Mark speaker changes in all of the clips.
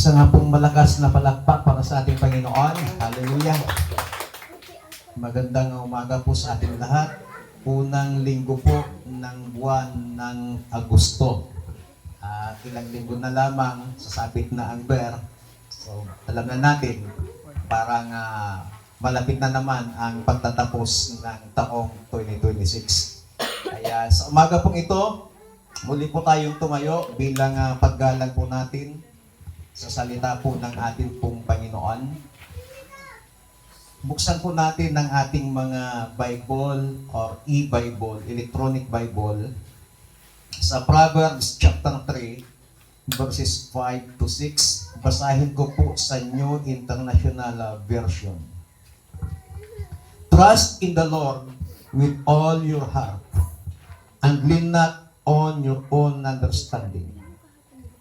Speaker 1: Isa nga pong malakas na palakpak para sa ating Panginoon. Hallelujah. Magandang umaga po sa ating lahat. Unang linggo po ng buwan ng Agosto. Ilang linggo na lamang, sasapit na ang Ber. So, alam na natin, parang malapit na naman ang pagtatapos ng taong 2026. Kaya sa umaga pong ito, muli po tayong tumayo bilang paggalang po natin sa salita po ng ating pong Panginoon. Buksan po natin ang ating mga Bible or e-Bible, electronic Bible, sa Proverbs chapter 3, verses 5 to 6. Basahin ko po sa New International Version. Trust in the Lord with all your heart, and lean not on your own understanding.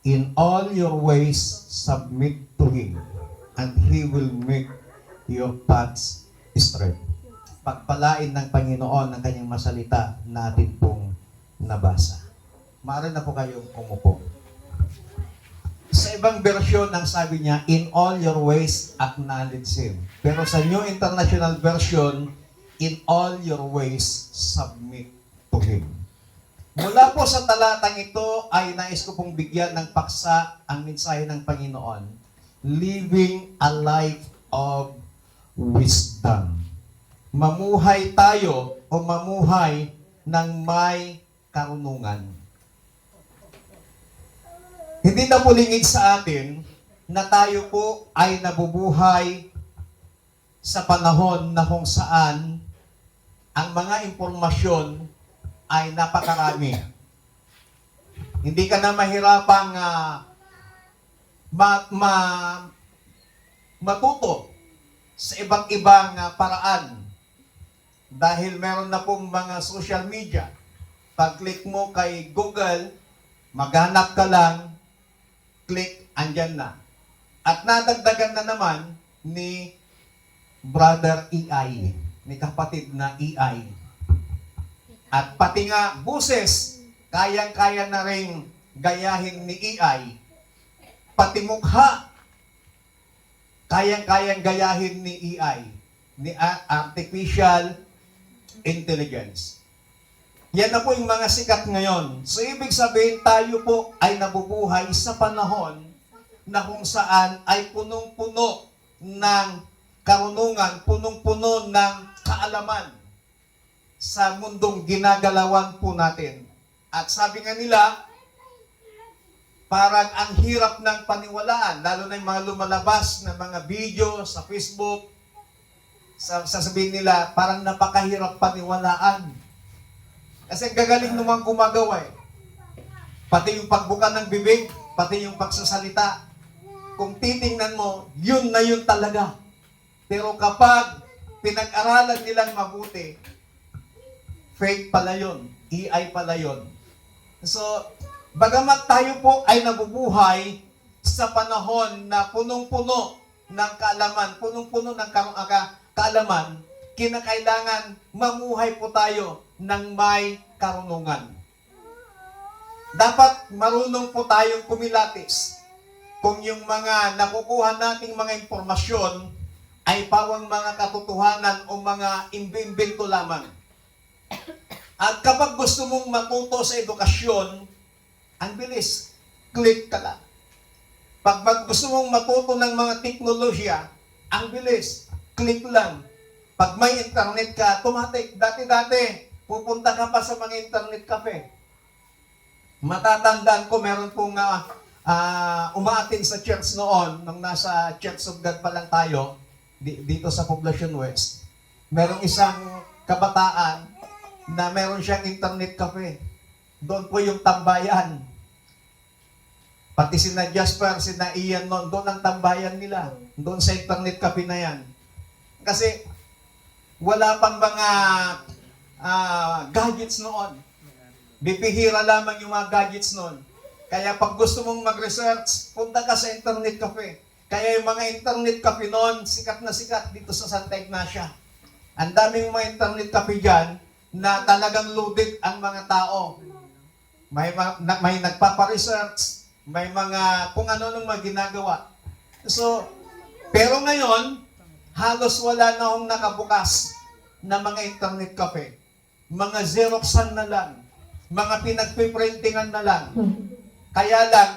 Speaker 1: In all your ways, submit to Him, and He will make your paths straight. Pagpalain ng Panginoon ang kanyang masalita na atin pong nabasa. Maaari na po kayong umupo. Sa ibang version, ang sabi niya, in all your ways, acknowledge Him. Pero sa New International Version, in all your ways, submit to Him. Mula po sa talatang ito ay nais ko pong bigyan ng paksa ang mensahe ng Panginoon. Living a life of wisdom. Mamuhay tayo o mamuhay ng may karunungan. Hindi na po lingid sa atin na tayo po ay nabubuhay sa panahon na kung saan ang mga impormasyon ay napakarami. Hindi ka na mahirapang matuto sa iba't ibang paraan dahil meron na pong mga social media. Pag-click mo kay Google, maghanap ka lang, click, andyan na. At nadagdagan na naman ni Brother EI, ni kapatid na EI. At pati nga buses, kayang-kaya na rin gayahin ni EI. Pati mukha, kayang-kayang gayahin ni EI, ni Artificial Intelligence. Yan na po yung mga sikat ngayon. So, ibig sabihin, tayo po ay nabubuhay sa panahon na kung saan ay punong-puno ng karunungan, punong-puno ng kaalaman sa mundong ginagalawan po natin. At sabi nga nila, parang ang hirap ng paniwalaan, lalo na yung mga lumalabas na mga video sa Facebook, sasabihin nila, parang napakahirap paniwalaan. Kasi gagaling naman gumagawa eh. Pati yung pagbuka ng bibig, pati yung pagsasalita. Kung titingnan mo, yun na yun talaga. Pero kapag pinag-aralan nilang mabuti, fake pala yun, EI pala yun. So, bagamat tayo po ay nabubuhay sa panahon na punong-puno ng kaalaman, punong-puno ng kaalaman, kinakailangan mamuhay po tayo ng may karunungan. Dapat marunong po tayong kumilatis kung yung mga nakukuha nating mga impormasyon ay pawang mga katotohanan o mga imbento lamang. At kapag gusto mong matuto sa edukasyon, ang bilis, click ka lang. Pag gusto mong matuto ng mga teknolohiya, ang bilis, click lang. Pag may internet ka, automatic. Dati-dati, pupunta ka pa sa mga internet cafe. Matatandaan ko, meron pong umaatin sa church noon, nung nasa Church of God pa lang tayo, dito sa Poblacion West. Merong isang kabataan na meron siyang internet cafe. Doon po yung tambayan. Pati sina Jasper, sina Ian noon, doon ang tambayan nila. Doon sa internet cafe na yan. Kasi wala pang mga gadgets noon. Bibihira lamang yung mga gadgets noon. Kaya pag gusto mong mag-research, punta ka sa internet cafe. Kaya yung mga internet cafe noon, sikat na sikat dito sa Santa Ignacia. Ang daming mga internet cafe dyan, na talagang loaded ang mga tao. May nagpapa-research, may mga kung ano nung mga ginagawa. So, pero ngayon, halos wala na akong nakabukas na mga internet cafe. Mga Xeroxan na lang. Mga pinagpiprintingan na lang. Kaya lang,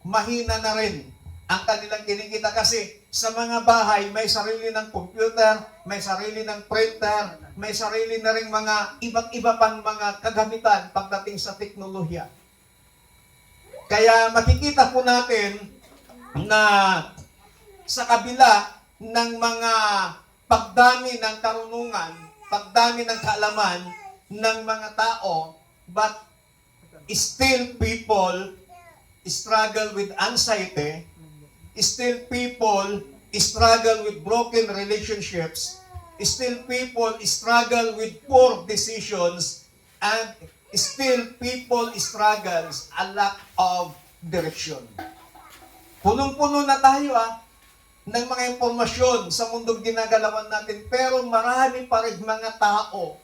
Speaker 1: mahina na rin ang kanilang kinikita kasi sa mga bahay, may sarili ng computer, may sarili ng printer, may sarili na rin mga iba't iba pang mga kagamitan pagdating sa teknolohiya. Kaya makikita po natin na sa kabila ng mga pagdami ng karunungan, pagdami ng kaalaman ng mga tao, but still people struggle with anxiety, still people struggle with broken relationships, still people struggle with poor decisions, and still people struggles a lack of direction. Punong-puno na tayo ng mga impormasyon sa mundong ginagalawan natin, pero marami pa rin mga tao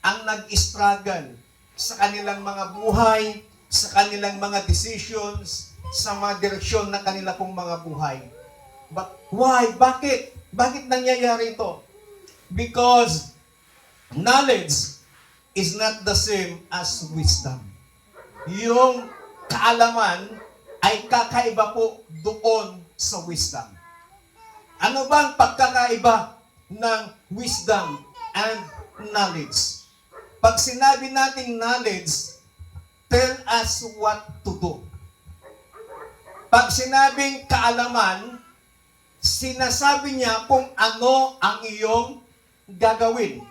Speaker 1: ang nag-struggle sa kanilang mga buhay, sa kanilang mga decisions, sa mga direksyon ng kanila pong mga buhay. But why? Bakit? Bakit nangyayari ito? Because knowledge is not the same as wisdom. Yung kaalaman ay kakaiba po doon sa wisdom. Ano ba ang pagkakaiba ng wisdom and knowledge? Pag sinabi nating knowledge, tell us what to do. Pag sinabing kaalaman, sinasabi niya kung ano ang iyong gagawin.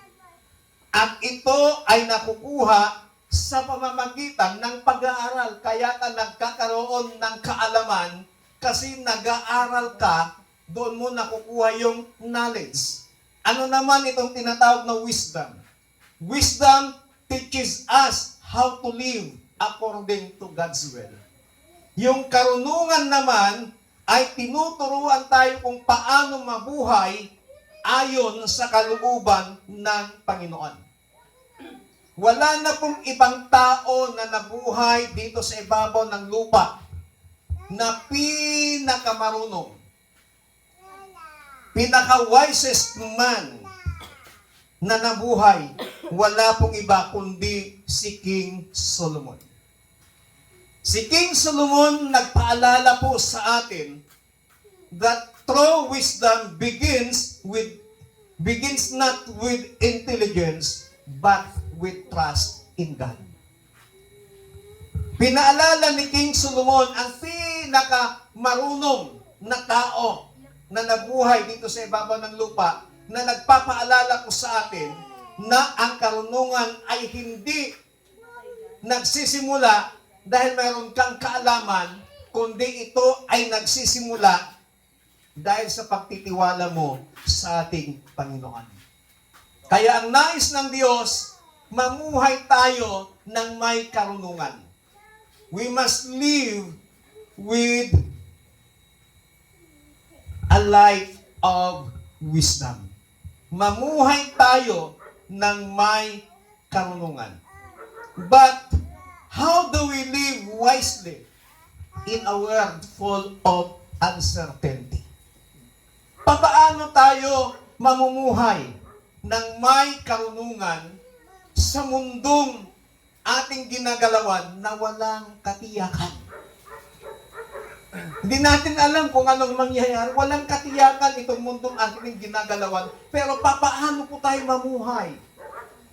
Speaker 1: At ito ay nakukuha sa pamamagitan ng pag-aaral. Kaya ka nagkakaroon ng kaalaman kasi nag-aaral ka, doon mo nakukuha yung knowledge. Ano naman itong tinatawag na wisdom? Wisdom teaches us how to live according to God's will. Yung karunungan naman ay tinuturuan tayo kung paano mabuhay ayon sa kalooban ng Panginoon. Wala na pong ibang tao na nabuhay dito sa ibabaw ng lupa na pinakamarunong, pinaka-wisest man na nabuhay. Wala pong iba kundi si King Solomon. Si King Solomon nagpaalala po sa atin that true wisdom begins not with intelligence but with trust in God. Pinaalala ni King Solomon ang pinakamarunong na tao na nabuhay dito sa ibabaw ng lupa, na nagpapaalala ko sa atin na ang karunungan ay hindi nagsisimula dahil mayroon kang kaalaman, kundi ito ay nagsisimula dahil sa pagtitiwala mo sa ating Panginoon. Kaya ang nais ng Diyos, mamuhay tayo ng may karunungan. We must live with a life of wisdom. Mamuhay tayo ng may karunungan. But how do we live wisely in a world full of uncertainty? Paano tayo mamumuhay ng may karunungan sa mundong ating ginagalawan na walang katiyakan? Hindi natin alam kung anong mangyayari. Walang katiyakan itong mundong ating ginagalawan. Pero paano po tayo mamuhay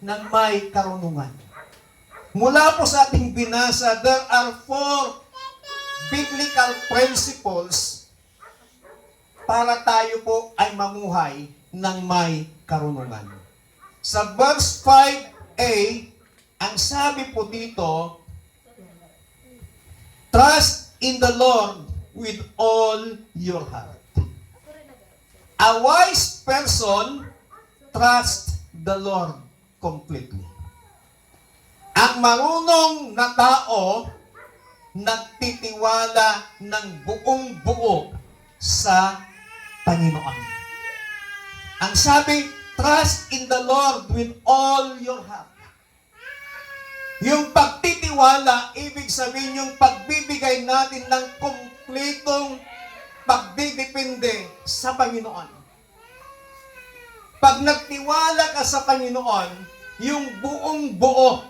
Speaker 1: ng may karunungan? Mula po sa ating binasa, there are 4 biblical principles para tayo po ay mamuhay ng may karunungan. Sa verse 5a, ang sabi po dito, trust in the Lord with all your heart. A wise person trusts the Lord completely. Ang marunong na tao, nagtitiwala ng buong buo sa Panginoon. Ang sabi, trust in the Lord with all your heart. Yung pagtitiwala, ibig sabihin yung pagbibigay natin ng kumpletong pagdidepende sa Panginoon. Pag nagtiwala ka sa Panginoon, yung buong buo,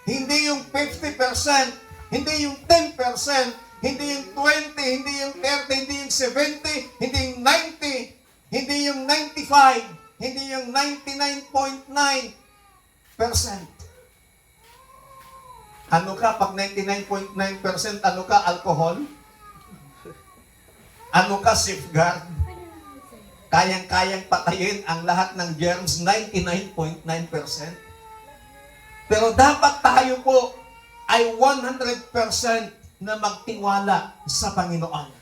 Speaker 1: hindi yung 50%, hindi yung 10%, hindi yung 20, hindi yung 30, hindi yung 70, hindi yung 90, hindi yung 95, hindi yung 99.9%. Ano ka pag 99.9%, ano ka, alcohol? Ano ka, safeguard? Kayang-kayang patayin ang lahat ng germs, 99.9%. Pero dapat tayo po ay 100% na magtiwala sa Panginoon.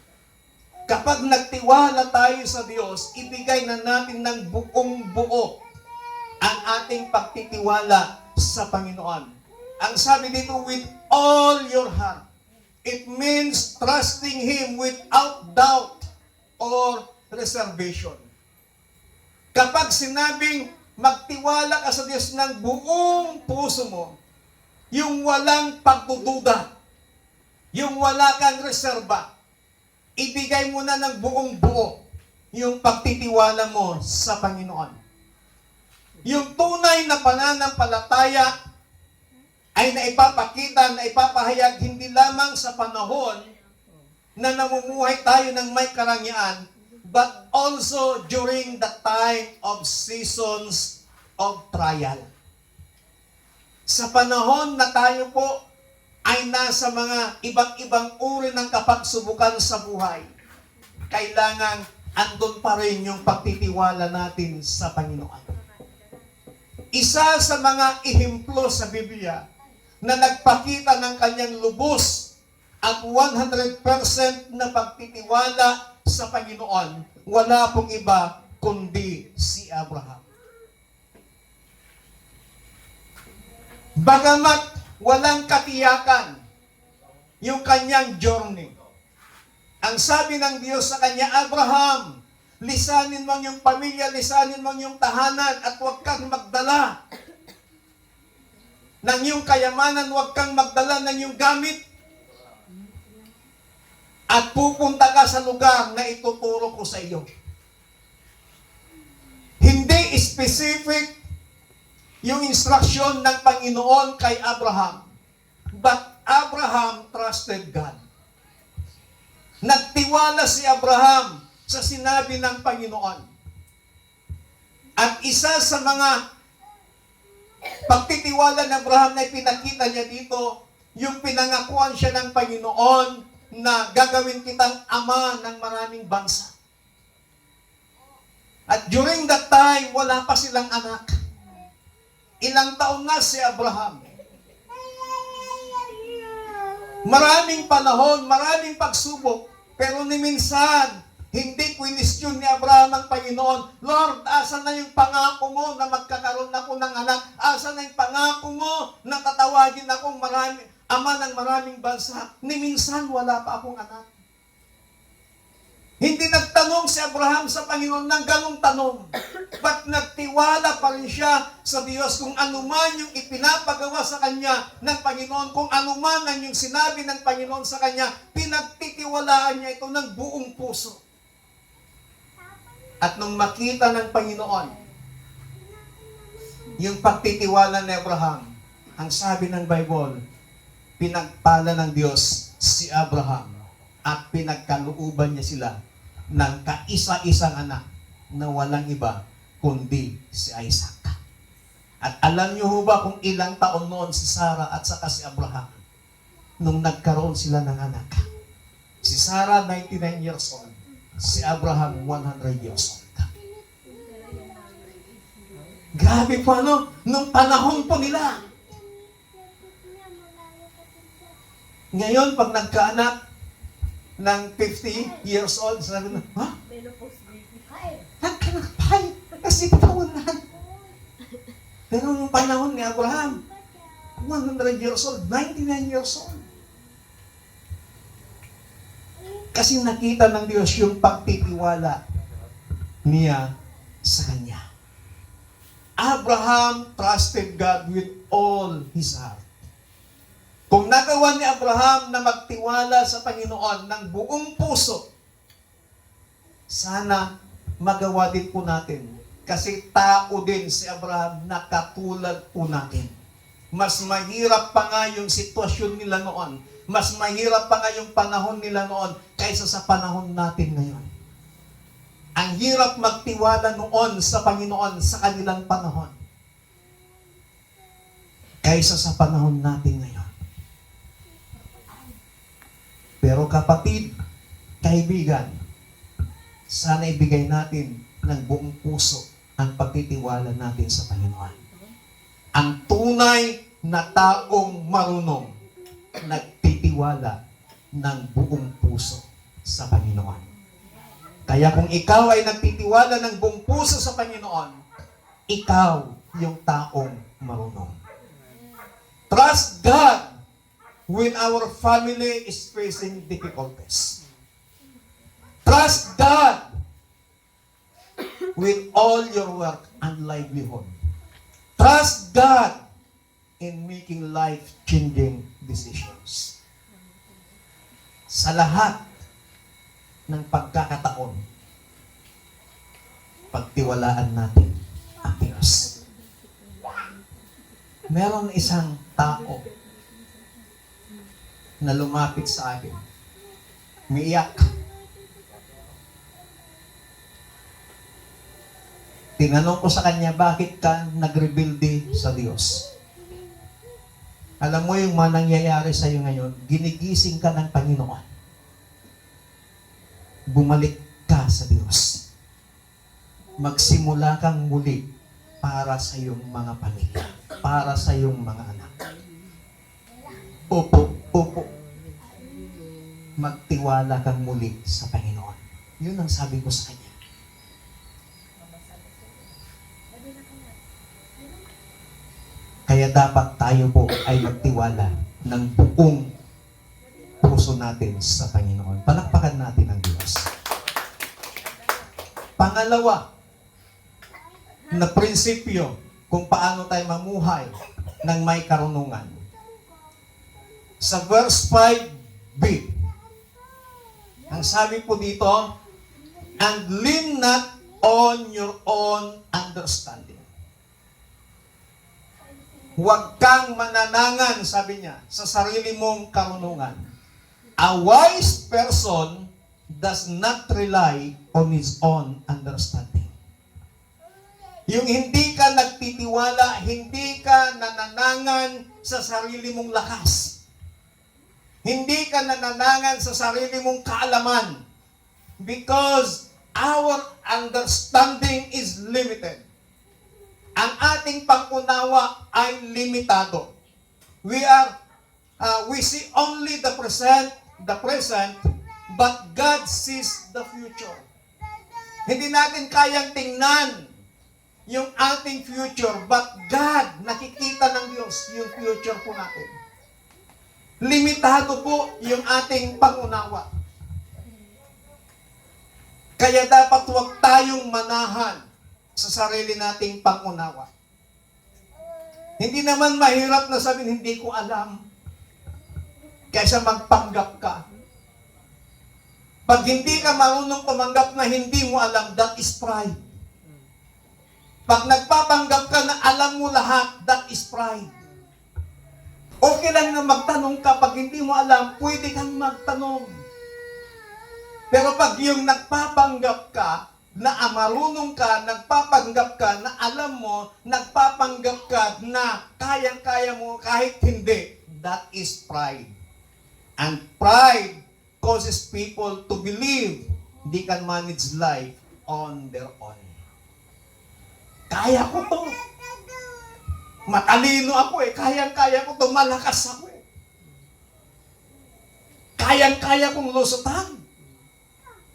Speaker 1: Kapag nagtiwala tayo sa Diyos, ibigay na natin ng buong buo ang ating pagtitiwala sa Panginoon. Ang sabi dito, with all your heart. It means trusting Him without doubt or reservation. Kapag sinabing magtiwala ka sa Diyos ng buong puso mo, yung walang pagdududa, yung wala kang reserba, ibigay mo na ng buong buo yung pagtitiwala mo sa Panginoon. Yung tunay na pananampalataya ay naipapakita, naipapahayag hindi lamang sa panahon na namumuhay tayo ng may karangyaan, but also during the time of seasons of trial. Sa panahon na tayo po ay nasa mga ibang-ibang uri ng kapagsubukan sa buhay, kailangan andun pa rin yung pagtitiwala natin sa Panginoon. Isa sa mga ehemplo sa Biblia na nagpakita ng kanyang lubos at 100% na pagtitiwala sa Panginoon, wala pong iba kundi si Abraham. Bagamat walang katiyakan yung kanyang journey, ang sabi ng Diyos sa kanya, Abraham, lisanin mo yung pamilya, lisanin mo yung tahanan, at huwag kang magdala ng iyong kayamanan, huwag kang magdala ng iyong gamit. At pupunta ka sa lugar na ituturo ko sa iyo. Hindi specific yung instruction ng Panginoon kay Abraham. But Abraham trusted God. Nagtiwala si Abraham sa sinabi ng Panginoon. At isa sa mga pagtitiwala ng Abraham na ipinakita niya dito, yung pinangakuan siya ng Panginoon na gagawin kitang ama ng maraming bansa. At during that time, wala pa silang anak. Ilang taon na si Abraham. Maraming panahon, maraming pagsubok, pero ni minsan, hindi question ni Abraham ang Panginoon, Lord, asan na yung pangako mo na magkakaroon ako ng anak? Asan na yung pangako mo na tatawagin akong ama ng maraming bansa? Ni minsan, wala pa akong anak. Hindi nagtanong si Abraham sa Panginoon ng ganong tanong. But nagtiwala pa rin siya sa Diyos kung anuman yung ipinapagawa sa kanya ng Panginoon, kung anuman ang yung sinabi ng Panginoon sa kanya, pinagtitiwalaan niya ito ng buong puso. At nung makita ng Panginoon yung pagtitiwala ni Abraham, ang sabi ng Bible, pinagpala ng Diyos si Abraham at pinagkalooban niya sila ng kaisa-isang anak na walang iba kundi si Isaac. At alam niyo ho ba kung ilang taon noon si Sarah at saka si Abraham nung nagkaroon sila ng anak? Si Sarah 99 years old. Si Abraham, 100 years old. Grabe po nung panahon po nila. Ngayon, pag nagkaanak ng 50 years old, sabi na, ha? Nagkaanak pa kasi tawanan. Pero nung panahon ni Abraham, 100 years old, 99 years old. Kasi nakita ng Diyos yung pagtitiwala niya sa Kanya. Abraham trusted God with all his heart. Kung nagawa ni Abraham na magtiwala sa Panginoon ng buong puso, Sana magawa din po natin. Kasi tao din si Abraham na katulad po natin. Mas mahirap pa nga yung sitwasyon nila noon. Mas mahirap pa nga yung panahon nila noon kaysa sa panahon natin ngayon. Ang hirap magtiwala noon sa Panginoon sa kanilang panahon kaysa sa panahon natin ngayon. Pero kapatid, kaibigan, sana ibigay natin ng buong puso ang pagtitiwala natin sa Panginoon. Ang tunay na taong marunong nagtitiwala ng buong puso sa Panginoon. Kaya kung ikaw ay nagtitiwala ng buong puso sa Panginoon, ikaw yung taong marunong. Trust God when our family is facing difficulties. Trust God with all your work and livelihood. Trust God in making life-changing decisions. Sa lahat ng pagkakataon, pagtiwalaan natin ang Diyos. Meron isang tao na lumapit sa akin. Umiiyak. Tinanong ko sa kanya, bakit ka nagrebelde sa Diyos? Alam mo yung mga nangyayari sa iyo ngayon, ginigising ka ng Panginoon. Bumalik ka sa Diyos. Magsimula kang muli para sa iyong mga pamilya, para sa iyong mga anak. Opo. Magtiwala kang muli sa Panginoon. Yun ang sabi ko sa kanya. Kaya dapat tayo po ay magtiwala ng buong puso natin sa Panginoon. Palakpakan natin ang Diyos. Pangalawa, na prinsipyo kung paano tayo mamuhay ng may karunungan. Sa verse 5b, ang sabi po dito, and lean not on your own understanding. Huwag kang mananangan, sabi niya, sa sarili mong karunungan. A wise person does not rely on his own understanding. Yung hindi ka nagtitiwala, hindi ka nananangan sa sarili mong lakas. Hindi ka nananangan sa sarili mong kaalaman. Because our understanding is limited. Ang ating pangunawa ay limitado. We see only the present, but God sees the future. Hindi natin kayang tingnan yung ating future, but God, nakikita ng Diyos yung future po natin. Limitado po yung ating pangunawa. Kaya dapat huwag tayong manahan sa sarili nating pangunawa. Hindi naman mahirap na sabihin, hindi ko alam. Kaysa magpanggap ka. Pag hindi ka marunong tumanggap na hindi mo alam, that is pride. Pag nagpapanggap ka na alam mo lahat, that is pride. Okay lang na magtanong ka, pag hindi mo alam, pwede kang magtanong. Pero pag yung nagpapanggap ka, na marunong ka, nagpapanggap ka, na alam mo, nagpapanggap ka, na kayang-kaya mo kahit hindi, that is pride. And pride causes people to believe they can manage life on their own. Kaya ko to. Matalino ako kayang-kaya ko to, malakas ako Kayang-kaya kong lusutan.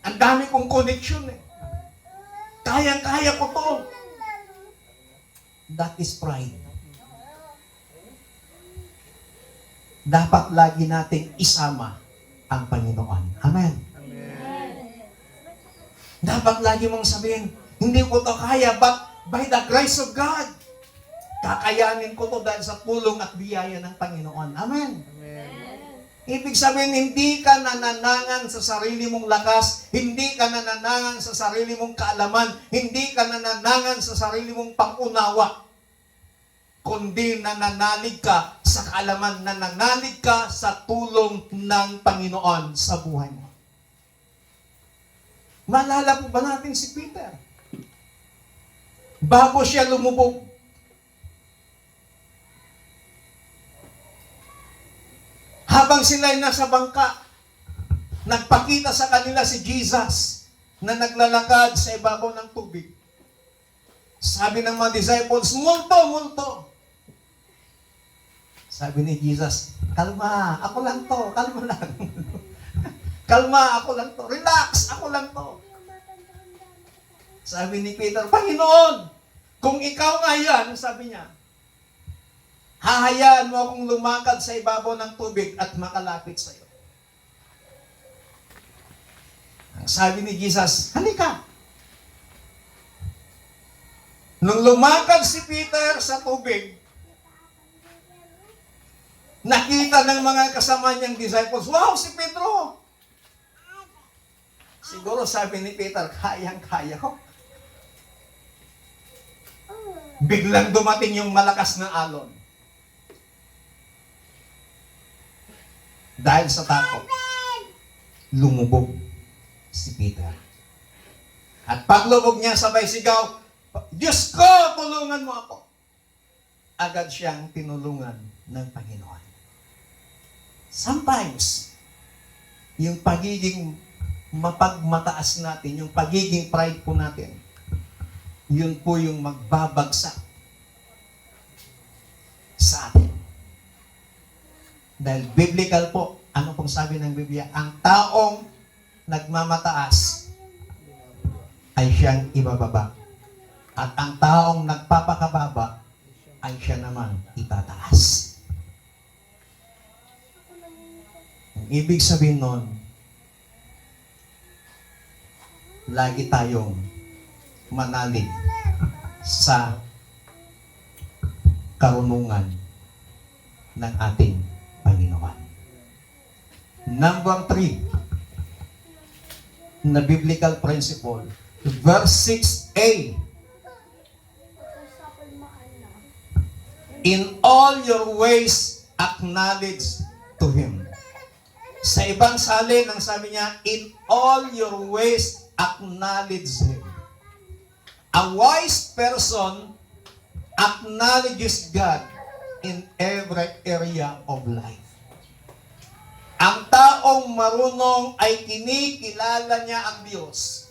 Speaker 1: Ang dami kong connection Kayang-kaya ko to. That is pride. Dapat lagi nating isama ang Panginoon. Amen. Dapat lagi mong sabihin, hindi ko to kaya, but by the grace of God, kakayanin ko to dahil sa tulong at biyaya ng Panginoon. Amen. Ibig sabihin, hindi ka nananangan sa sarili mong lakas, hindi ka nananangan sa sarili mong kaalaman, hindi ka nananangan sa sarili mong pangunawa, kundi nananalig ka sa kaalaman, nananalig ka sa tulong ng Panginoon sa buhay mo. Maalala po ba natin si Peter? Bago siya lumubog, habang sila'y nasa bangka, nagpakita sa kanila si Jesus na naglalakad sa ibabaw ng tubig. Sabi ng mga disciples, multo, multo. Sabi ni Jesus, kalma, ako lang to, kalma lang. Kalma, ako lang to, relax, ako lang to. Sabi ni Peter, Panginoon, kung ikaw nga yan, sabi niya, hahayaan mo akong lumakad sa ibabaw ng tubig at makalapit sa iyo. Ang sabi ni Jesus, halika. Nung lumakad si Peter sa tubig, nakita ng mga kasama niyang disciples, wow, si Pedro! Siguro sabi ni Peter, kayang-kaya ko. Biglang dumating yung malakas na alon. Dahil sa takot, lumubog si Peter. At paglubog niya, sabay sigaw, Diyos ko, tulungan mo ako. Agad siyang tinulungan ng Panginoon. Sometimes, yung pagiging mapagmataas natin, yung pagiging pride po natin, yun po yung magbabagsak sa atin. Dahil biblical po, ano pong sabi ng Biblia? Ang taong nagmamataas ay siyang ibababa. At ang taong nagpapakababa ay siya naman itataas. Ang ibig sabihin nun, lagi tayong manalig sa karunungan ng ating Panginoon. Number 3, na biblical principle, verse 6a, in all your ways, acknowledge to Him. Sa ibang salin, ang sabi niya, in all your ways, acknowledge Him. A wise person acknowledges God in every area of life. Ang taong marunong ay kinikilala niya ang Diyos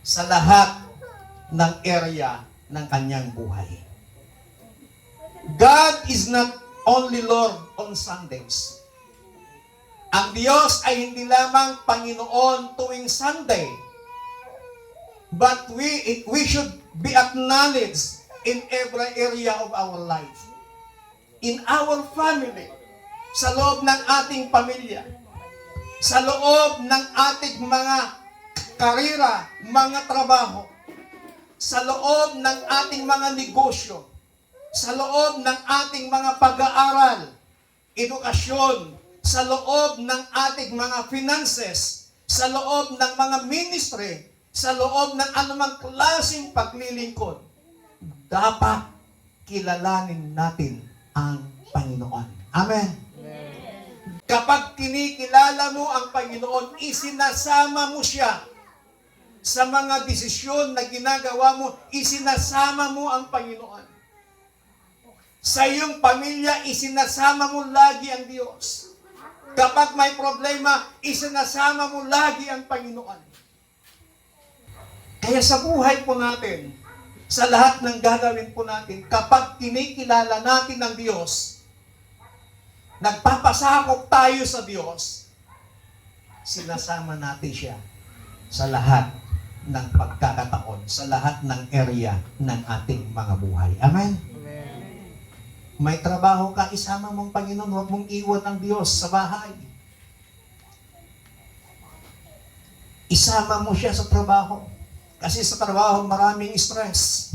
Speaker 1: sa lahat ng area ng kanyang buhay. God is not only Lord on Sundays. Ang Diyos ay hindi lamang Panginoon tuwing Sunday, but we should be acknowledged in every area of our life. In our family, sa loob ng ating pamilya, sa loob ng ating mga karera, mga trabaho, sa loob ng ating mga negosyo, sa loob ng ating mga pag-aaral, edukasyon, sa loob ng ating mga finances, sa loob ng mga ministry, sa loob ng anumang klaseng paglilingkod, dapat kilalanin natin ang Panginoon. Amen. Kapag kinikilala mo ang Panginoon, isinasama mo siya sa mga desisyon na ginagawa mo, isinasama mo ang Panginoon. Sa iyong pamilya, isinasama mo lagi ang Diyos. Kapag may problema, isinasama mo lagi ang Panginoon. Kaya sa buhay po natin, sa lahat ng gagawin po natin, kapag kinikilala natin ang Diyos, nagpapasakop tayo sa Diyos, sinasama natin siya sa lahat ng pagkakataon, sa lahat ng area ng ating mga buhay. Amen? May trabaho ka, isama mong Panginoon, huwag mong iwan ang Diyos sa bahay. Isama mo siya sa trabaho. Kasi sa trabaho, maraming stress.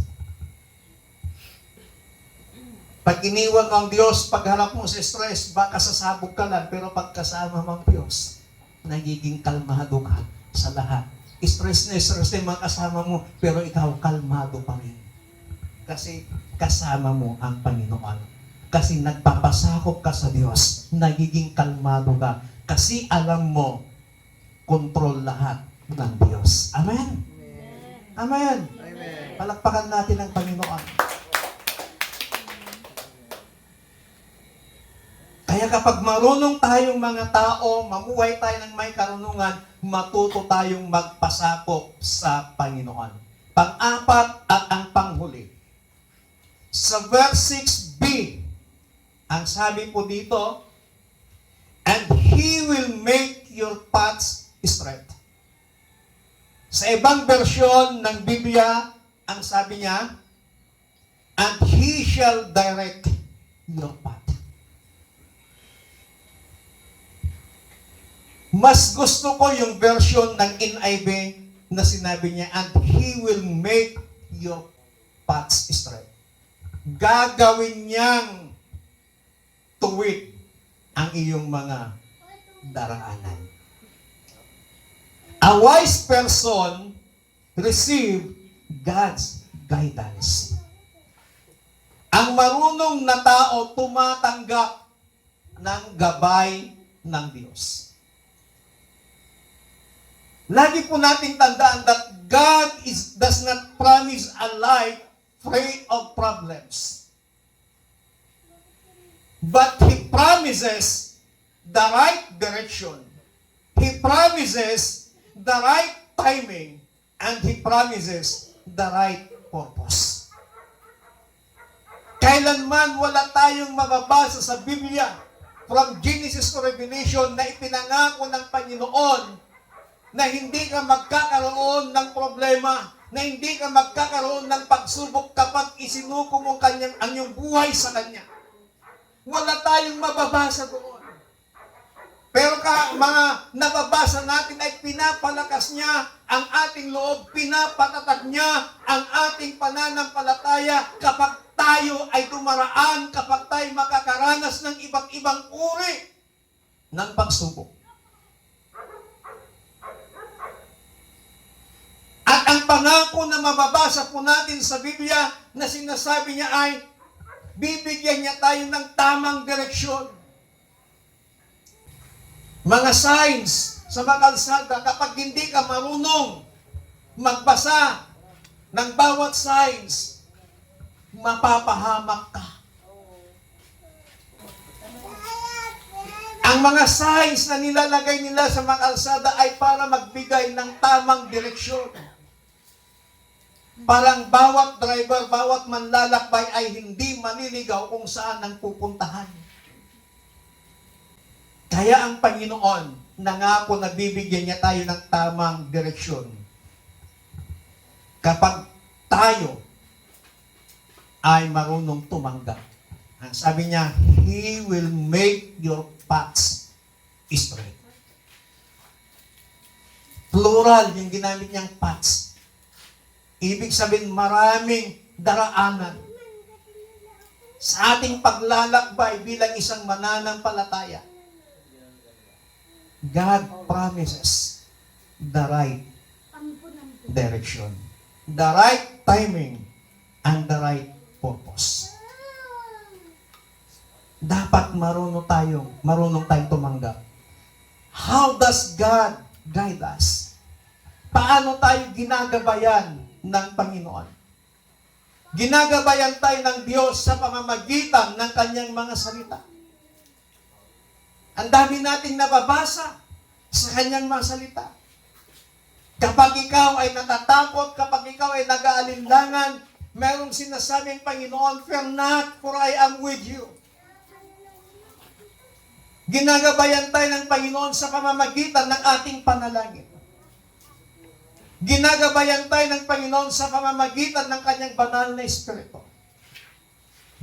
Speaker 1: Pag iniwan mo ang Diyos, pagharap mo sa stress, baka sasabog ka lang, pero pag kasama mo ang Diyos, nagiging kalmado ka sa lahat. Stress na yung mga kasama mo, pero ikaw kalmado pa rin. Kasi kasama mo ang Panginoon. Kasi nagpapasakop ka sa Diyos, nagiging kalmado ka. Kasi alam mo, kontrol lahat ng Diyos. Amen? Amen.
Speaker 2: Amen.
Speaker 1: Palakpakan natin ang Panginoon. Kaya kapag marunong tayong mga tao, mamuhay tayo ng may karunungan, matuto tayong magpasakop sa Panginoon. Pang-apat at ang panghuli. Sa verse 6b, ang sabi po dito, and He will make your paths straight. Sa ibang bersyon ng Biblia, ang sabi niya, and He shall direct your path. Mas gusto ko yung version ng NIV na sinabi niya, and He will make your paths straight. Gagawin niyang tuwid ang iyong mga daraanan. A wise person receive God's guidance. Ang marunong na tao tumatanggap ng gabay ng Diyos. Lagi po nating tandaan that God does not promise a life free of problems. But He promises the right direction. He promises the right timing. And He promises the right purpose. Kailanman wala tayong mababasa sa Biblia from Genesis to Revelation na ipinangako ng Panginoon na hindi ka magkakaroon ng problema, na hindi ka magkakaroon ng pagsubok kapag isinuko mo ang iyong buhay sa Kanya. Wala tayong mababasa doon. Pero mga nababasa natin ay pinapalakas niya ang ating loob, pinapatatag niya ang ating pananampalataya kapag tayo ay dumaraan, kapag tayo makakaranas ng iba't ibang uri ng pagsubok. At ang pangako na mababasa po natin sa Biblia na sinasabi niya ay bibigyan niya tayo ng tamang direksyon. Mga signs sa mga kalsada, kapag hindi ka marunong magbasa ng bawat signs, mapapahamak ka. Ang mga signs na nilalagay nila sa mga kalsada ay para magbigay ng tamang direksyon. Parang bawat driver, bawat manlalakbay ay hindi maniligaw kung saan ang pupuntahan. Kaya ang Panginoon, nangako na bibigyan niya tayo ng tamang direksyon. Kapag tayo ay marunong tumanggap. Ang sabi niya, He will make your paths straight. Plural yung ginamit niyang paths. Ibig sabihin, maraming daraanan. Sa ating paglalakbay bilang isang mananampalataya, God promises the right direction, the right timing, and the right purpose. Dapat marunong tayong tumanggap. How does God guide us? Paano tayo ginagabayan ng Panginoon? Ginagabayan tayo ng Diyos sa pamamagitan ng Kanyang mga salita. Ang dami nating nababasa sa Kanyang mga salita. Kapag ikaw ay natatakot, kapag ikaw ay nag-aalinlangan, merong sinasabing Panginoon, "Fear not, for I am with you." Ginagabayan tayo ng Panginoon sa pamamagitan ng ating panalangin. Ginagabayan tayo ng Panginoon sa pamamagitan ng Kanyang banal na Espiritu.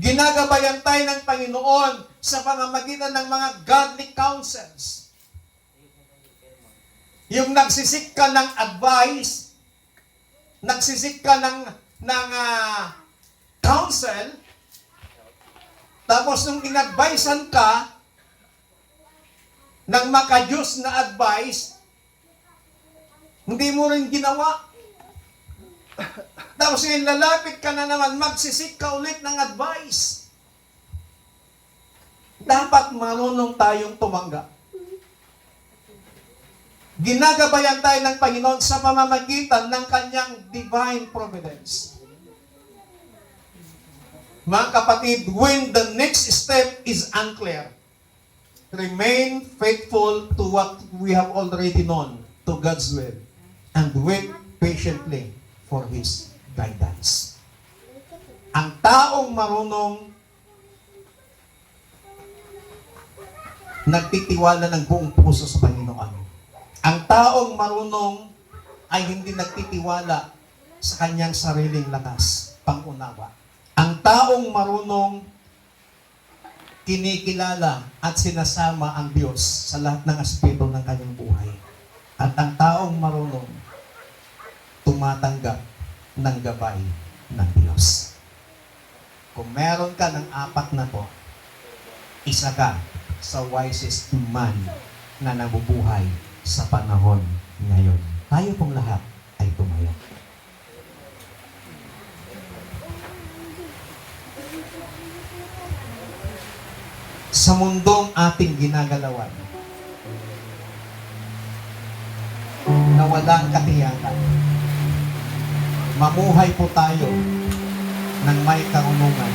Speaker 1: Ginagabayan tayo ng Panginoon sa pamamagitan ng mga godly counsels. Yung nagsisik ka ng advice, nagsisik ka ng counsel, Tapos nung in-advisean ka ng makajus na advice, hindi mo rin ginawa. Tapos ngayon lalapit ka na naman, magsisik ka ulit ng advice. Dapat marunong tayong tumanggap. Ginagabayan tayo ng Panginoon sa pamamagitan ng kanyang divine providence. Mga kapatid, when the next step is unclear, remain faithful to what we have already known, to God's will, and wait patiently for His guidance. Ang taong marunong nagtitiwala ng buong puso sa Panginoon. Ang taong marunong ay hindi nagtitiwala sa kanyang sariling lakas, pangunawa. Ang taong marunong kinikilala at sinasama ang Diyos sa lahat ng aspeto ng kanyang buhay. At ang taong marunong tumatanggap ng gabay ng Diyos. Kung meron ka ng apat na to, isa ka sa wisest man na nabubuhay sa panahon ngayon. Tayo pong lahat ay tumayo. Sa mundong ating ginagalawan, na walang katiyakan, mamuhay po tayo ng may karunungan.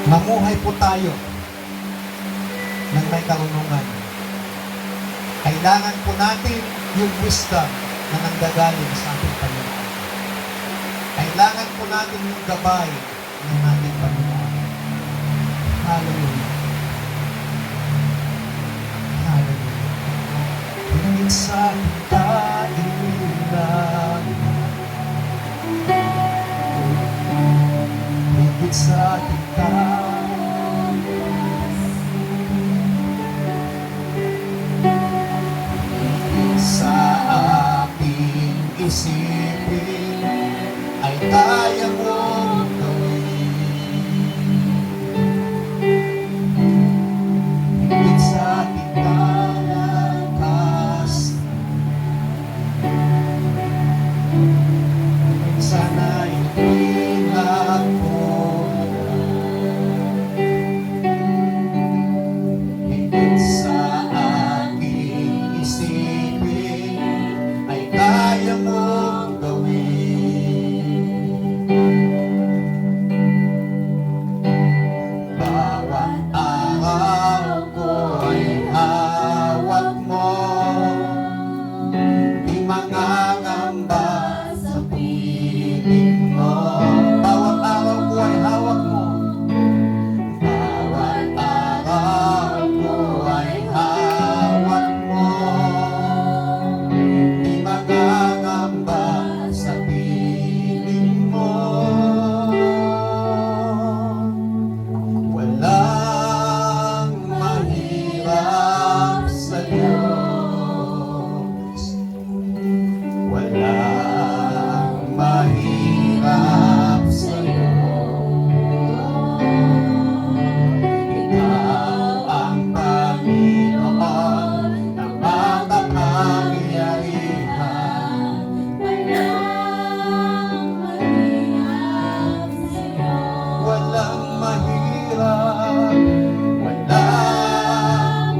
Speaker 1: Mamuhay po tayo ng may karunungan. Kailangan po natin yung wisdom na nanggagaling sa ating Panginoon. Kailangan po natin yung gabay ng ating Panginoon. Hallelujah. Hallelujah. Hingit sa kailangan, hingit sa kailangan, sa aking isipin ay kaya mong gawin. Higit sa aking kalakas, sana'y ilag ko. Higit sa aking isipin ay kaya mong gawin. Bawat araw ko ay hawak mo, di mangangamba sa piling mo. Bawat araw ko ay hawak mo, bawat araw ko ay hawak mo, di magangamba sa piling mo. Walang mahirap sa Diyos. Walang mahirap sa Diyos. Ikaw ang Panginoon na makapangyarihan. Walang mahirap, walang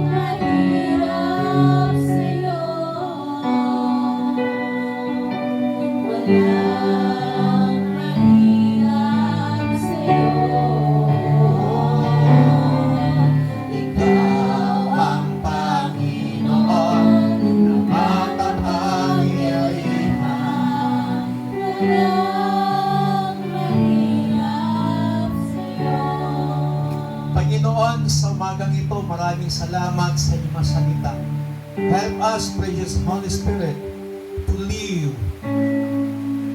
Speaker 1: ikaw ang Panginoon na makapangyarihan. Panginoon, sa umagang ito, maraming salamat sa iyong mga salita. Help us, precious Holy Spirit, to live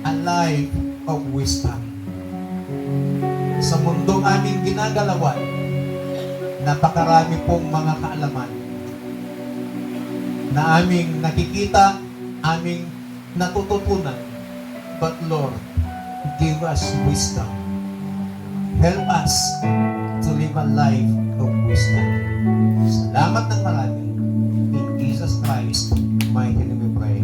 Speaker 1: a life of wisdom. Sa mundong aming ginagalawan, napakarami pong mga kaalaman na aming nakikita, aming natututunan. But Lord, give us wisdom. Help us to to live a life of wisdom. Salamat ng marami. In Jesus Christ, mighty name we pray.